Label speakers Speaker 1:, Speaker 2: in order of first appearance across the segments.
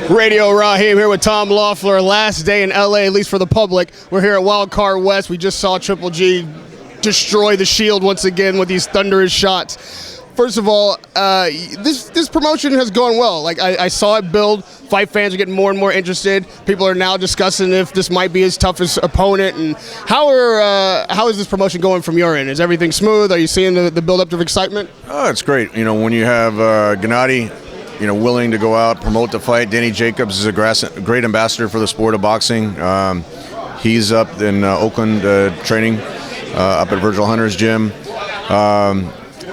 Speaker 1: Radio Raheem here with Tom Loeffler. Last day in LA, at least for the public. We're here at Wild Card West. We just saw Triple G destroy the Shield once again with these thunderous shots. First of all, this promotion has gone well. Like I saw it build. Fight fans are getting more and more interested. People are now discussing if this might be his toughest opponent. And how is this promotion going from your end? Is everything smooth? Are you seeing the build-up of excitement?
Speaker 2: Oh, it's great. You know, when you have Gennady, willing to go out, promote the fight. Danny Jacobs is a great ambassador for the sport of boxing. He's up in Oakland training up at Virgil Hunter's gym.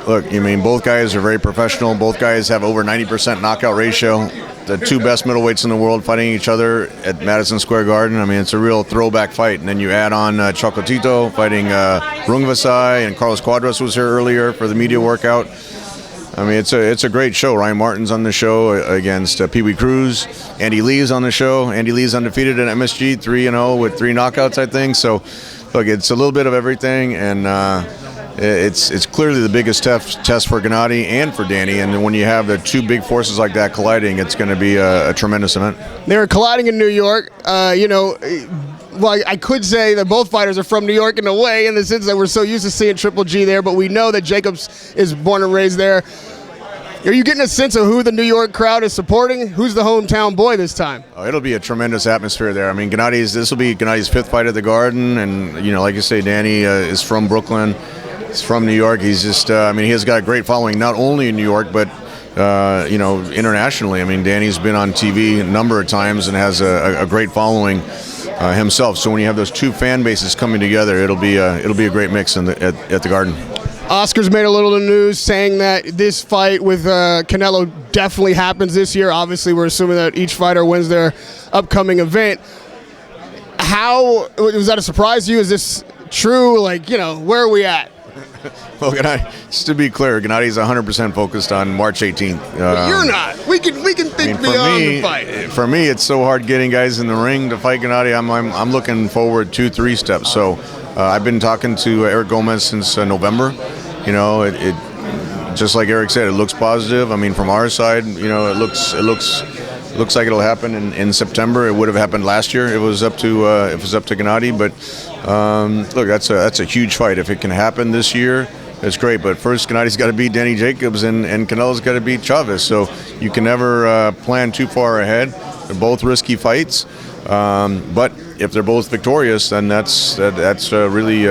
Speaker 2: Look, both guys are very professional. Both guys have over 90% knockout ratio. The two best middleweights in the world fighting each other at Madison Square Garden. It's a real throwback fight. And then you add on Chocolatito fighting Rungvisai, and Carlos Cuadras was here earlier for the media workout. It's a great show. Ryan Martin's on the show against Pee Wee Cruz. Andy Lee's on the show. Andy Lee's undefeated at MSG, 3-0 with 3 knockouts, I think. So, look, it's a little bit of everything, and it's clearly the biggest test for Gennady and for Danny. And when you have the two big forces like that colliding, it's going to be a tremendous event.
Speaker 1: They're colliding in New York. Well, I could say that both fighters are from New York in a way, in the sense that we're so used to seeing Triple G there, but we know that Jacobs is born and raised there. Are you getting a sense of who the New York crowd is supporting? Who's the hometown boy this time?
Speaker 2: Oh, it'll be a tremendous atmosphere there. This will be Gennady's 5th fight at the Garden, and like you say, Danny is from Brooklyn. He's from New York. He's just, he has got a great following, not only in New York, but internationally. Danny's been on TV a number of times and has a great following himself. So when you have those two fan bases coming together, it'll be a great mix at the Garden.
Speaker 1: Oscar's made a little news saying that this fight with Canelo definitely happens this year. Obviously, we're assuming that each fighter wins their upcoming event. How was that a surprise to you? Is this true? Where are we at?
Speaker 2: Well, just to be clear, Gennady's 100% focused on March 18th.
Speaker 1: But you're not. We can think beyond the fight.
Speaker 2: For me, it's so hard getting guys in the ring to fight Gennady. I'm looking forward 2-3 steps. So I've been talking to Eric Gomez since November. It just like Eric said, it looks positive. From our side, it looks like it'll happen in September. It would have happened last year. It was up to Gennady, but look, that's a huge fight. If it can happen this year, it's great. But first, Gennady's got to beat Danny Jacobs, and Canelo's got to beat Chavez. So you can never plan too far ahead. They're both risky fights, but if they're both victorious, then that's really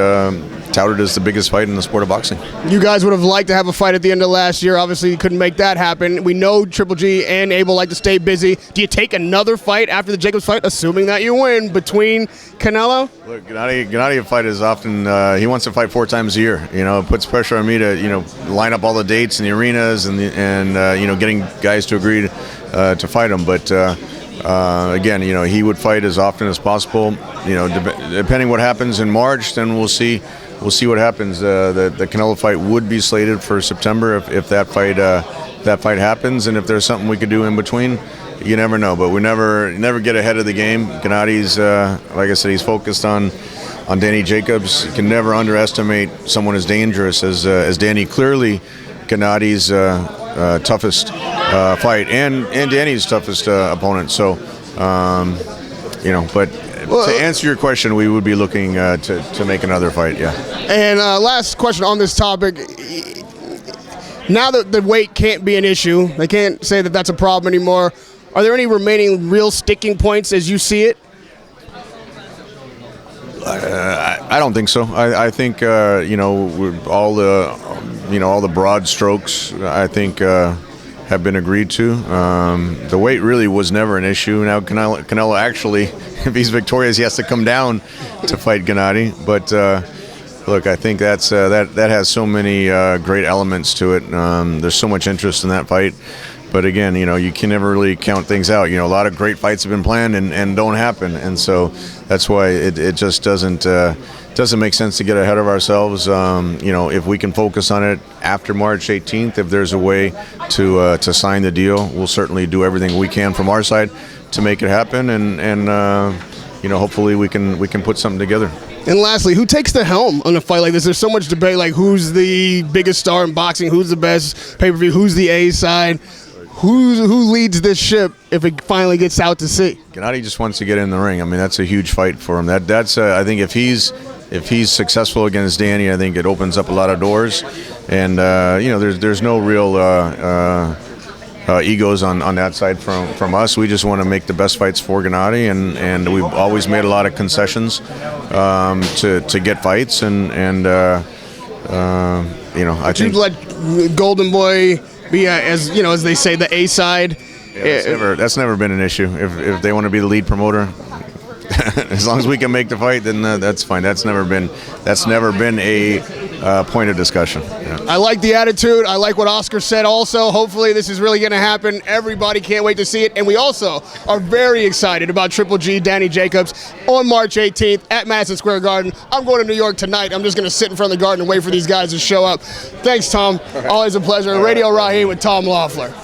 Speaker 2: touted as the biggest fight in the sport of boxing.
Speaker 1: You guys would have liked to have a fight at the end of last year. Obviously, you couldn't make that happen. We know Triple G and Abel like to stay busy. Do you take another fight after the Jacobs fight, assuming that you win, between Canelo?
Speaker 2: Look, Gennady fight is often, he wants to fight 4 times a year. It puts pressure on me to, line up all the dates and the arenas and getting guys to agree to fight him. But again, he would fight as often as possible. Depending what happens in March, then we'll see what happens. The Canelo fight would be slated for September if that fight happens, and if there's something we could do in between, you never know. But we never get ahead of the game. Gennady's, like I said, he's focused on Danny Jacobs. You can never underestimate someone as dangerous as Danny. Clearly, Gennady's toughest fight and Danny's toughest opponent. So, but. To answer your question, we would be looking to make another fight, yeah.
Speaker 1: And last question on this topic. Now that the weight can't be an issue, they can't say that that's a problem anymore, are there any remaining real sticking points as you see it?
Speaker 2: I don't think so. I think, all the broad strokes, I think, have been agreed to. The weight really was never an issue. Now Canelo actually, if he's victorious, he has to come down to fight Gennady. But look, I think that has so many great elements to it. There's so much interest in that fight. But again, you can never really count things out. A lot of great fights have been planned and don't happen, and so that's why it just doesn't make sense to get ahead of ourselves. If we can focus on it after March 18th, if there's a way to sign the deal, we'll certainly do everything we can from our side to make it happen, and hopefully we can put something together.
Speaker 1: And lastly, who takes the helm on a fight like this? There's so much debate, like who's the biggest star in boxing, who's the best pay-per-view, who's the A side. who leads this ship if it finally gets out to sea?
Speaker 2: Gennady just wants to get in the ring. I mean, that's a huge fight for him. That's I think if he's successful against Danny, I think it opens up a lot of doors. And you know, there's no real egos on that side from us. We just want to make the best fights for Gennady, and we've always made a lot of concessions to get fights. And you know, I think
Speaker 1: you'd let Golden Boy be as you know, as they say, the A side.
Speaker 2: Yeah, that's never been an issue. If they want to be the lead promoter, as long as we can make the fight, then that's fine. That's never been a point of discussion. Yeah.
Speaker 1: I like the attitude. I like what Oscar said also. Hopefully this is really going to happen. Everybody can't wait to see it. And we also are very excited about Triple G, Danny Jacobs, on March 18th at Madison Square Garden. I'm going to New York tonight. I'm just going to sit in front of the Garden and wait for these guys to show up. Thanks, Tom. Always a pleasure. Radio Raheem with Tom Loeffler.